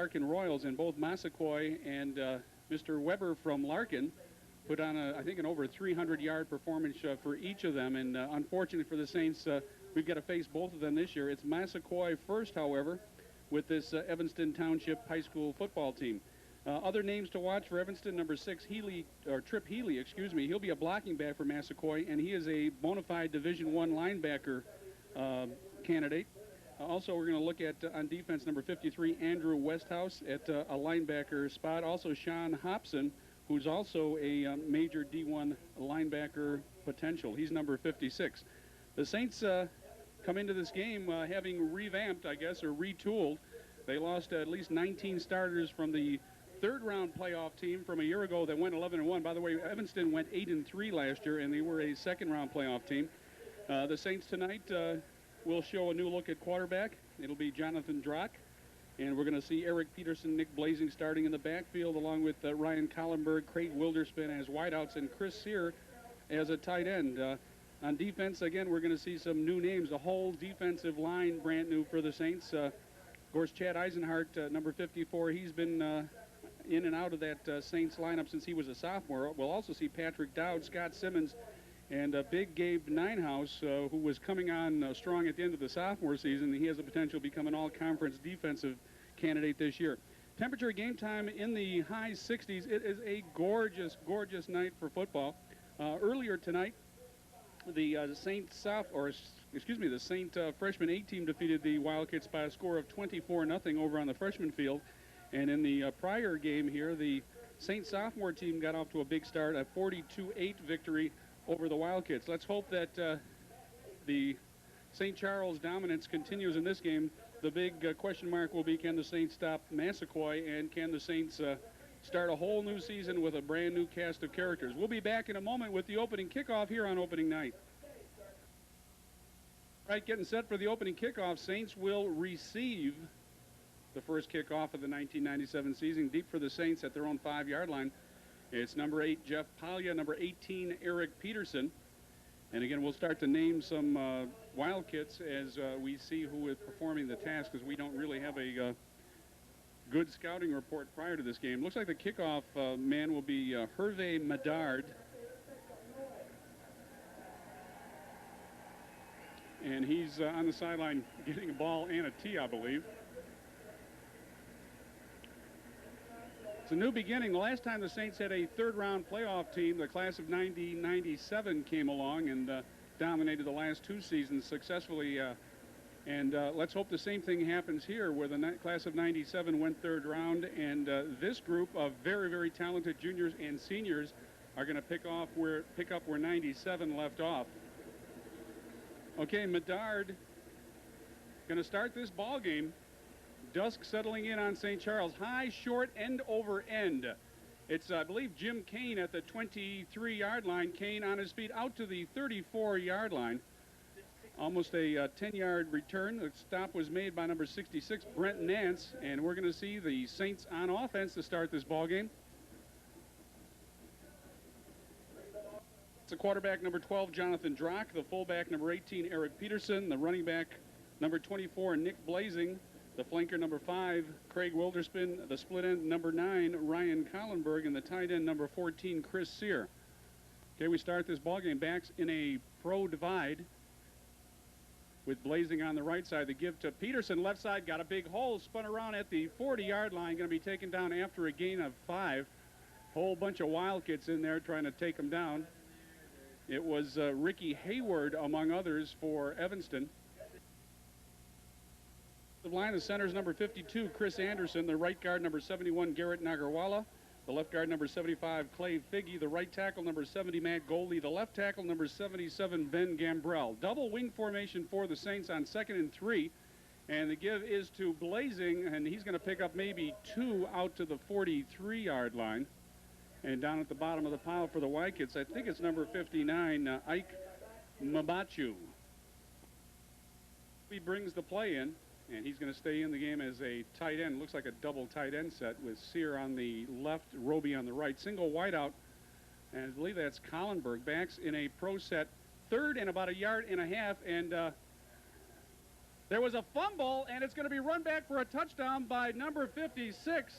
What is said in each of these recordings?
Larkin Royals, and both Massaquoi and Mr. Weber from Larkin put on, I think, an over 300-yard performance for each of them. And unfortunately for the Saints, we've got to face both of them this year. It's Massaquoi first, however, with this Evanston Township high school football team. Other names to watch for Evanston: number 6, Trip Healy, excuse me. He'll be a blocking back for Massaquoi, and he is a bona fide Division I linebacker candidate. Also, we're going to look at, on defense, number 53, Andrew Westhouse at a linebacker spot. Also, Sean Hobson, who's also a major D1 linebacker potential. He's number 56. The Saints come into this game having revamped, I guess, or retooled. They lost at least 19 starters from the third-round playoff team from a year ago that went 11-1. By the way, Evanston went 8-3 last year, and they were a second-round playoff team. The Saints tonight will show a new look at quarterback. It'll be Jonathan Drock, and we're going to see Eric Peterson, Nick Blazing starting in the backfield, along with Ryan Collenberg, Craig Wilderspin as wideouts, and Chris Sear as a tight end. On defense, again, we're going to see some new names. The whole defensive line brand new for the Saints. Of course, Chad Eisenhart, number 54, he's been in and out of that Saints lineup since he was a sophomore. We'll also see Patrick Dowd, Scott Simmons, and Big Gabe Ninehouse, who was coming on strong at the end of the sophomore season. He has the potential to become an all-conference defensive candidate this year. Temperature game time in the high 60s. It is a gorgeous, gorgeous night for football. Earlier tonight, the Saint freshman A team defeated the Wildcats by a score of 24-0 over on the freshman field. And in the prior game here, the Saint sophomore team got off to a big start, a 42-8 victory over the Wildcats. Let's hope that the St. Charles dominance continues in this game. The big question mark will be, can the Saints stop Massaquoi, and can the Saints start a whole new season with a brand new cast of characters? We'll be back in a moment with the opening kickoff here on opening night. Right, getting set for the opening kickoff. Saints will receive the first kickoff of the 1997 season, deep for the Saints at their own 5-yard line. It's number 8, Jeff Palya, number 18, Eric Peterson. And again, we'll start to name some Wildcats as we see who is performing the task, because we don't really have a good scouting report prior to this game. Looks like the kickoff man will be Hervé Medard. And he's on the sideline getting a ball and a tee, I believe. It's a new beginning. The last time the Saints had a third-round playoff team, the class of 1997 came along and dominated the last 2 seasons successfully. Let's hope the same thing happens here, where the class of 97 went third round, and this group of very, very talented juniors and seniors are going to pick up where 97 left off. Okay, Medard going to start this ball game. Dusk settling in on St. Charles. High, short, end over end. It's, I believe, Jim Kane at the 23-yard line. Kane on his feet out to the 34-yard line. Almost a 10-yard return. The stop was made by number 66, Brent Nance, and we're going to see the Saints on offense to start this ball game. It's the quarterback, number 12, Jonathan Drock. The fullback, number 18, Eric Peterson. The running back, number 24, Nick Blazing. The flanker, number 5, Craig Wilderspin. The split end, number 9, Ryan Collenberg. And the tight end, number 14, Chris Sear. Okay, we start this ball game. Backs in a pro divide with Blazing on the right side. The give to Peterson, left side, got a big hole, spun around at the 40-yard line, going to be taken down after a gain of 5. Whole bunch of Wildcats in there trying to take him down. It was Ricky Hayward, among others, for Evanston. The line of centers, number 52, Chris Anderson. The right guard, number 71, Garrett Nagarwala. The left guard, number 75, Clay Figge. The right tackle, number 70, Matt Goldie. The left tackle, number 77, Ben Gambrell. Double wing formation for the Saints on 2nd and 3. And the give is to Blazing, and he's going to pick up maybe 2 out to the 43-yard line. And down at the bottom of the pile for the Wildcats, I think it's number 59, Ike Mabachu. He brings the play in, and he's going to stay in the game as a tight end. Looks like a double tight end set with Sear on the left, Roby on the right. Single wideout, and I believe that's Collenberg. Backs in a pro set, third and about 1.5 yards, and the There was a fumble, and it's going to be run back for a touchdown by number 56.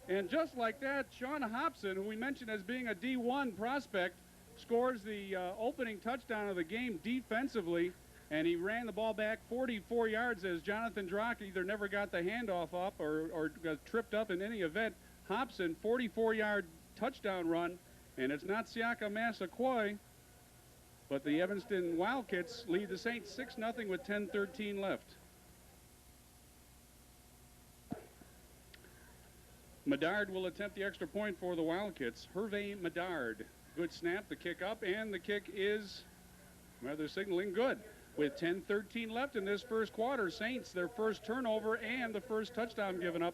And just like that, Sean Hobson, who we mentioned as being a D1 prospect, scores the opening touchdown of the game defensively, and he ran the ball back 44 yards as Jonathan Drock either never got the handoff up or got tripped up in any event. Hobson, 44-yard touchdown run, and it's not Siaka Massaquoi, but the Evanston Wildcats lead the Saints 6-0 with 10:13 left. Medard will attempt the extra point for the Wildcats. Hervé Medard. Good snap, the kick up, and the kick is, well, they're signaling good. With 10:13 left in this first quarter, Saints, their first turnover and the first touchdown given up.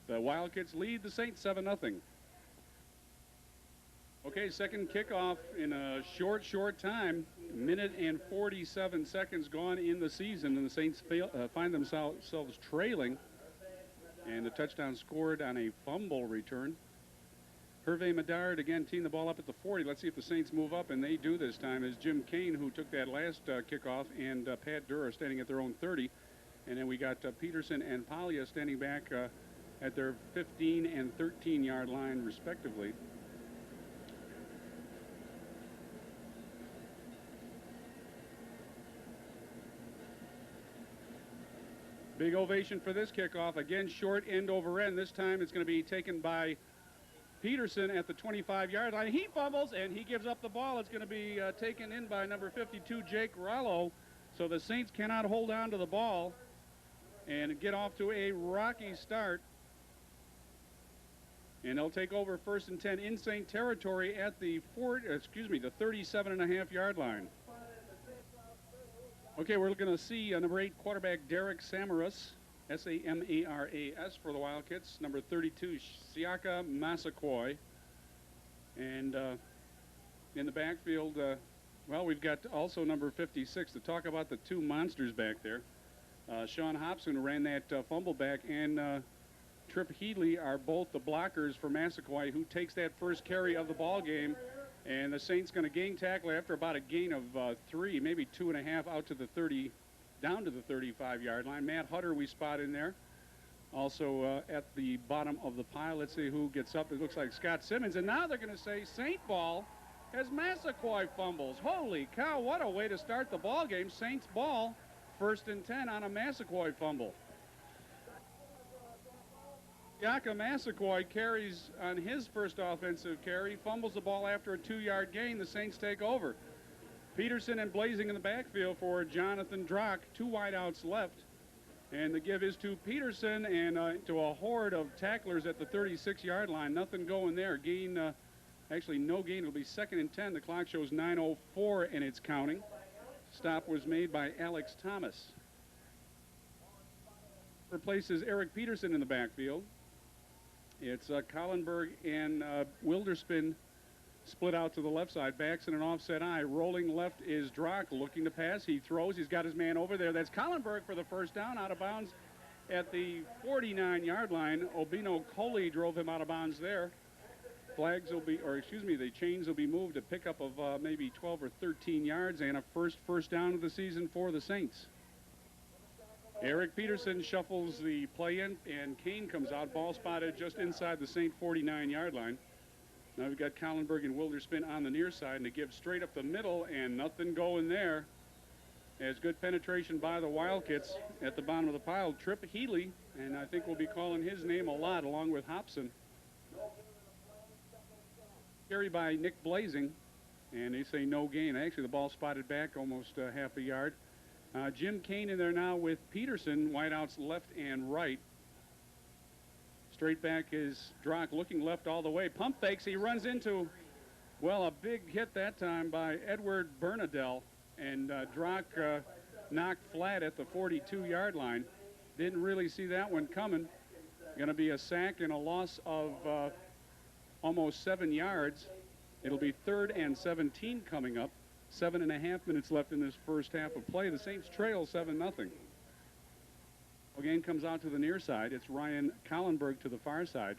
The Wildcats lead the Saints 7-0. Okay, second kickoff in a short time. Minute and 47 seconds gone in the season, and the Saints find themselves trailing. And the touchdown scored on a fumble return. Hervé Medard again teeing the ball up at the 40. Let's see if the Saints move up, and they do this time, as Jim Kane, who took that last kickoff, and Pat Dura standing at their own 30. And then we got Peterson and Palia standing back at their 15 and 13-yard line, respectively. Big ovation for this kickoff. Again, short end over end. This time it's going to be taken by Peterson at the 25-yard line. He fumbles, and he gives up the ball. It's going to be taken in by number 52, Jake Rollo. So the Saints cannot hold on to the ball and get off to a rocky start. And they'll take over 1st and 10 in Saint territory at the 37.5-yard line. Okay, we're going to see number 8 quarterback Derek Samaras, S-A-M-A-R-A-S for the Wildcats. Number 32, Siaka Massaquoi. And in the backfield, well, we've got also number 56 to talk about the two monsters back there. Sean Hobson ran that fumble back, and Trip Healy are both the blockers for Massaquoi, who takes that first carry of the ball game. And the Saints going to gain tackle after about a gain of 3, maybe 2.5 out to the 30, down to the 35-yard line. Matt Hutter we spot in there. Also at the bottom of the pile, let's see who gets up. It looks like Scott Simmons. And now they're going to say Saint ball as Massaquoi fumbles. Holy cow, what a way to start the ball game. Saints ball, 1st and 10 on a Massaquoi fumble. Siaka Massaquoi carries on his first offensive carry, fumbles the ball after a 2-yard gain. The Saints take over. Peterson and blazing in the backfield for Jonathan Drock. 2 wideouts left. And the give is to Peterson and to a horde of tacklers at the 36-yard line. Nothing going there. Gain, actually no gain. It'll be 2nd and 10. The clock shows 9:04 and it's counting. Stop was made by Alex Thomas. Replaces Eric Peterson in the backfield. It's Collenberg and Wilderspin split out to the left side. Backs in an offset eye. Rolling left is Drock looking to pass. He throws. He's got his man over there. That's Collenberg for the first down, out of bounds at the 49-yard line. Obino Coley drove him out of bounds there. Flags will be, or excuse me, the chains will be moved. A pickup of maybe 12 or 13 yards and a first down of the season for the Saints. Eric Peterson shuffles the play in, and Kane comes out. Ball spotted just inside the Saint 49-yard line. Now we've got Collenberg and Wilderspin on the near side, and they give straight up the middle, and nothing going there. As good penetration by the Wildcats at the bottom of the pile. Trip Healy, and I think we'll be calling his name a lot along with Hobson. Carry by Nick Blazing, and they say no gain. Actually, the ball spotted back almost half a yard. Jim Kane in there now with Peterson, wideouts left and right. Straight back is Drock looking left all the way. Pump fakes. He runs into, well, a big hit that time by Edward Bernadelle. And Drock knocked flat at the 42-yard line. Didn't really see that one coming. Going to be a sack and a loss of almost 7 yards. It'll be 3rd and 17 coming up. 7.5 minutes left in this first half of play. The Saints trail 7-0. Again comes out to the near side. It's Ryan Collenberg to the far side.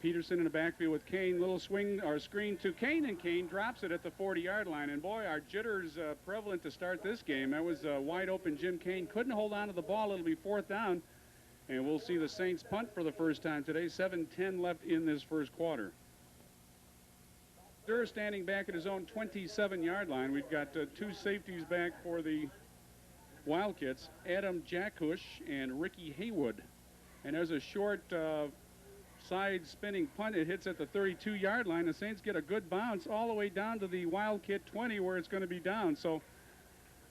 Peterson in the backfield with Kane. Little swing or screen to Kane, and Kane drops it at the 40-yard line. And boy, our jitters prevalent to start this game. That was wide open. Jim Kane couldn't hold on to the ball. It'll be 4th down. And we'll see the Saints punt for the first time today. 7:10 left in this first quarter. Durr standing back at his own 27-yard line. We've got 2 safeties back for the Wildcats, Adam Jackush and Ricky Haywood. And there's a short side spinning punt. It hits at the 32-yard line. The Saints get a good bounce all the way down to the Wildcat 20 where it's going to be down. So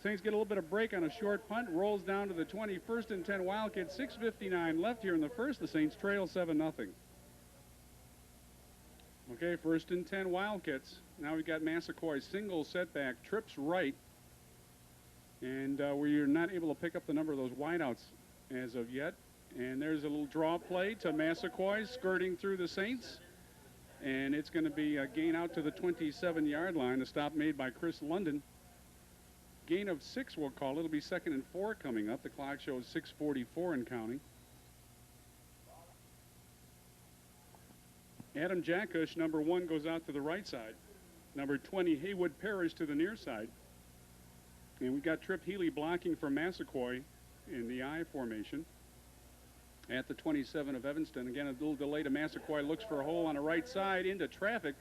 Saints get a little bit of break on a short punt, rolls down to the 20, 1st and 10 Wildcats, 6:59 left here in the first. The Saints trail 7-0. Okay, 1st and 10 Wildcats. Now we've got Massaquoi single setback, trips right. And we're not able to pick up the number of those wideouts as of yet. And there's a little draw play to Massaquoi skirting through the Saints. And it's going to be a gain out to the 27-yard line. A stop made by Chris London. Gain of 6, we'll call it. It'll be 2nd and 4 coming up. The clock shows 6:44 and counting. Adam Jackush, number 1, goes out to the right side. Number 20, Haywood Parrish to the near side. And we've got Trip Healy blocking for Massaquoi in the I formation at the 27 of Evanston. Again, a little delay to Massaquoi. Looks for a hole on the right side into traffic.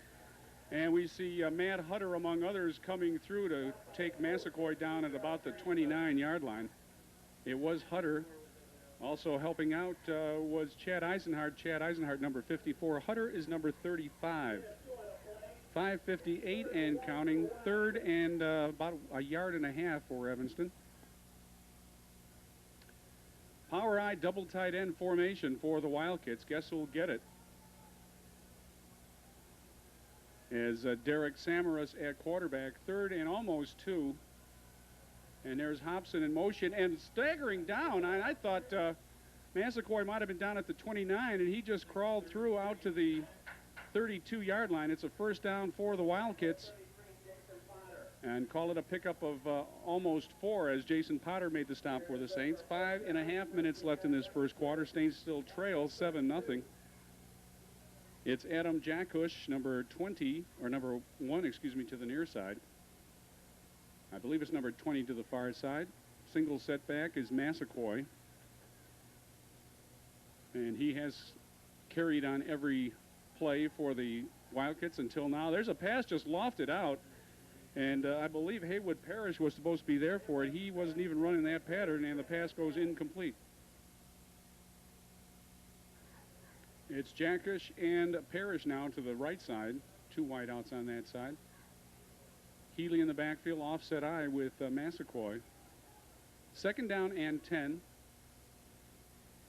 And we see Matt Hutter, among others, coming through to take Massaquoi down at about the 29-yard line. It was Hutter. Also helping out was Chad Eisenhart. Chad Eisenhart, number 54. Hutter is number 35. 5:58 and counting. 3rd and about a yard and a half for Evanston. Power I double tight end formation for the Wildcats. Guess who'll get it? As Derek Samaras at quarterback. 3rd and almost 2. And there's Hobson in motion and staggering down. I thought Massaquoi might have been down at the 29, and he just crawled through out to the 32-yard line. It's a 1st down for the Wildcats. And call it a pickup of almost 4 as Jason Potter made the stop for the Saints. 5.5 minutes left in this first quarter. Saints still trail 7-0. It's Adam Jackush, number 20, or number 1, excuse me, to the near side. I believe it's number 20 to the far side. Single setback is Massaquoi. And he has carried on every play for the Wildcats until now. There's a pass just lofted out. And I believe Haywood Parrish was supposed to be there for it. He wasn't even running that pattern, and the pass goes incomplete. It's Jackush and Parrish now to the right side. 2 wideouts on that side. Healy in the backfield, offset I with Massaquoi. 2nd down and 10.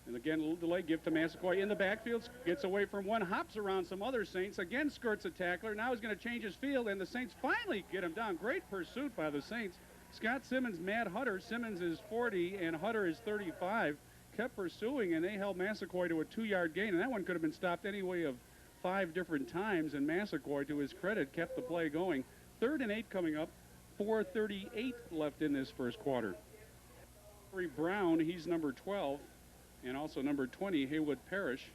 And again, a little delay, give to Massaquoi in the backfield, gets away from one, hops around some other Saints, again skirts a tackler. Now he's going to change his field, and the Saints finally get him down. Great pursuit by the Saints. Scott Simmons, Matt Hutter. Simmons is 40, and Hutter is 35. Kept pursuing, and they held Massaquoi to a 2-yard gain, and that one could have been stopped any way of 5 different times, and Massaquoi, to his credit, kept the play going. 3rd and 8 coming up. 4:38 left in this first quarter. Brown, he's number 12. And also number 20, Haywood Parrish.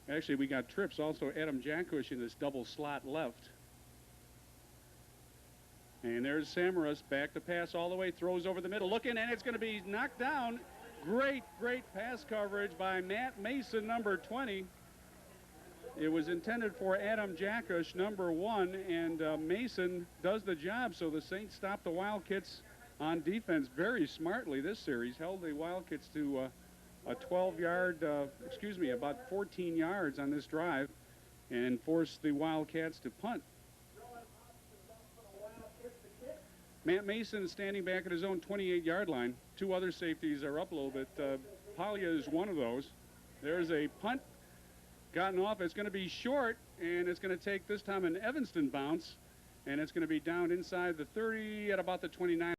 Actually, we got trips. Also, Adam Jackush in this double slot left. And there's Samaras back to pass all the way. Throws over the middle. Looking, and it's going to be knocked down. Great pass coverage by Matt Mason, number 20. It was intended for Adam Jackush, number 1. And Mason does the job. So the Saints stop the Wildcats on defense very smartly this series. Held the Wildcats to a 12-yard, about 14 yards on this drive, and forced the Wildcats to punt. Matt Mason is standing back at his own 28-yard line. 2 other safeties are up a little bit. Palia is one of those. There's a punt gotten off. It's going to be short, and it's going to take this time an Evanston bounce, and it's going to be down inside the 30 at about the 29.